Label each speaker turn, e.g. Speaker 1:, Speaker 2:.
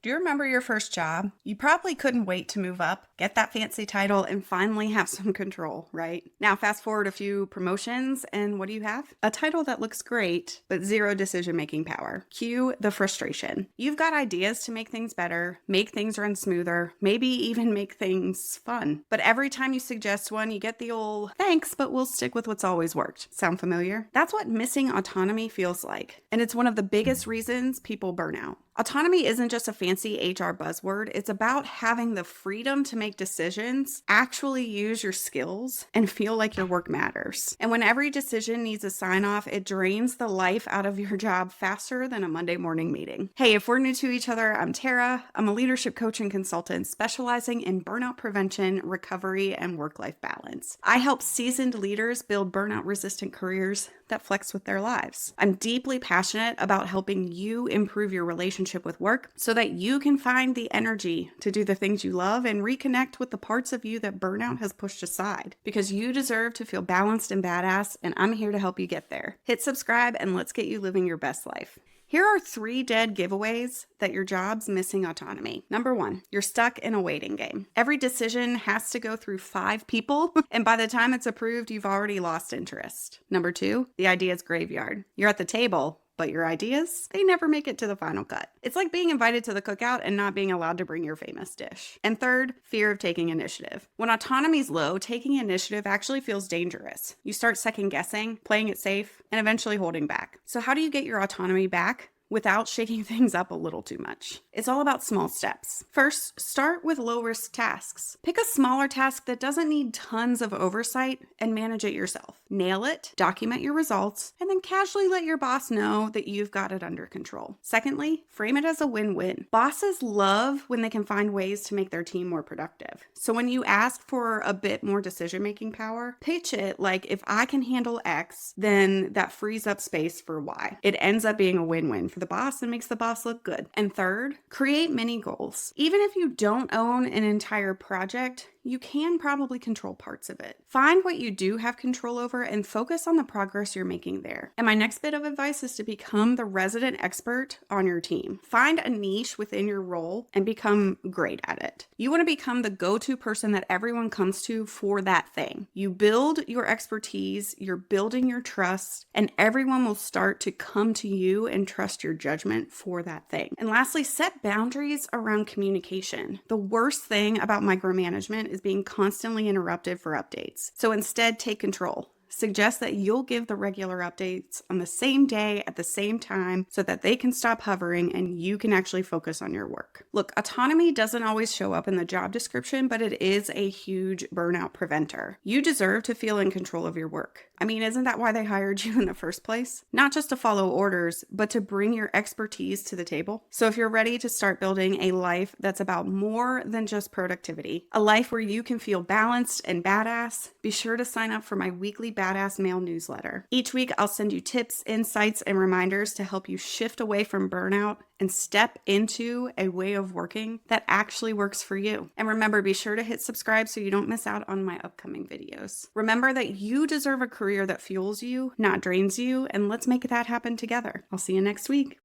Speaker 1: Do you remember your first job? You probably couldn't wait to move up, get that fancy title, and finally have some control, right? Now, fast forward a few promotions, and what do you have? A title that looks great, but zero decision-making power. Cue the frustration. You've got ideas to make things better, make things run smoother, maybe even make things fun. But every time you suggest one, you get the old, thanks, but we'll stick with what's always worked. Sound familiar? That's what missing autonomy feels like. And it's one of the biggest reasons people burn out. Autonomy isn't just a fancy HR buzzword. It's about having the freedom to make decisions, actually use your skills, and feel like your work matters. And when every decision needs a sign off, it drains the life out of your job faster than a Monday morning meeting. Hey, if we're new to each other, I'm Tara. I'm a leadership coach and consultant specializing in burnout prevention, recovery, and work-life balance. I help seasoned leaders build burnout-resistant careers that flex with their lives. I'm deeply passionate about helping you improve your relationship with work so that you can find the energy to do the things you love and reconnect with the parts of you that burnout has pushed aside. Because you deserve to feel balanced and badass, and I'm here to help you get there. Hit subscribe and let's get you living your best life. Here are 3 dead giveaways that your job's missing autonomy. Number 1, you're stuck in a waiting game. Every decision has to go through 5 people, and by the time it's approved, you've already lost interest. Number 2, the idea's graveyard. You're at the table, but your ideas, they never make it to the final cut. It's like being invited to the cookout and not being allowed to bring your famous dish. And third, fear of taking initiative. When autonomy's low, taking initiative actually feels dangerous. You start second guessing, playing it safe, and eventually holding back. So how do you get your autonomy back without shaking things up a little too much? It's all about small steps. First, start with low-risk tasks. Pick a smaller task that doesn't need tons of oversight and manage it yourself. Nail it, document your results, and then casually let your boss know that you've got it under control. Secondly, frame it as a win-win. Bosses love when they can find ways to make their team more productive. So when you ask for a bit more decision-making power, pitch it like, if I can handle X, then that frees up space for Y. It ends up being a win-win for the boss and makes the boss look good. And third, create mini goals. Even if you don't own an entire project, you can probably control parts of it. Find what you do have control over and focus on the progress you're making there. And my next bit of advice is to become the resident expert on your team. Find a niche within your role and become great at it. You want to become the go-to person that everyone comes to for that thing. You build your expertise, you're building your trust, and everyone will start to come to you and trust your judgment for that thing. And lastly, set boundaries around communication. The worst thing about micromanagement is being constantly interrupted for updates. So instead, take control. Suggest that you'll give the regular updates on the same day at the same time so that they can stop hovering and you can actually focus on your work. Look, autonomy doesn't always show up in the job description, but it is a huge burnout preventer. You deserve to feel in control of your work. I mean, isn't that why they hired you in the first place? Not just to follow orders, but to bring your expertise to the table. So if you're ready to start building a life that's about more than just productivity, a life where you can feel balanced and badass, be sure to sign up for my weekly Badass Mail newsletter. Each week, I'll send you tips, insights, and reminders to help you shift away from burnout and step into a way of working that actually works for you. And remember, be sure to hit subscribe so you don't miss out on my upcoming videos. Remember that you deserve a career that fuels you, not drains you, and let's make that happen together. I'll see you next week.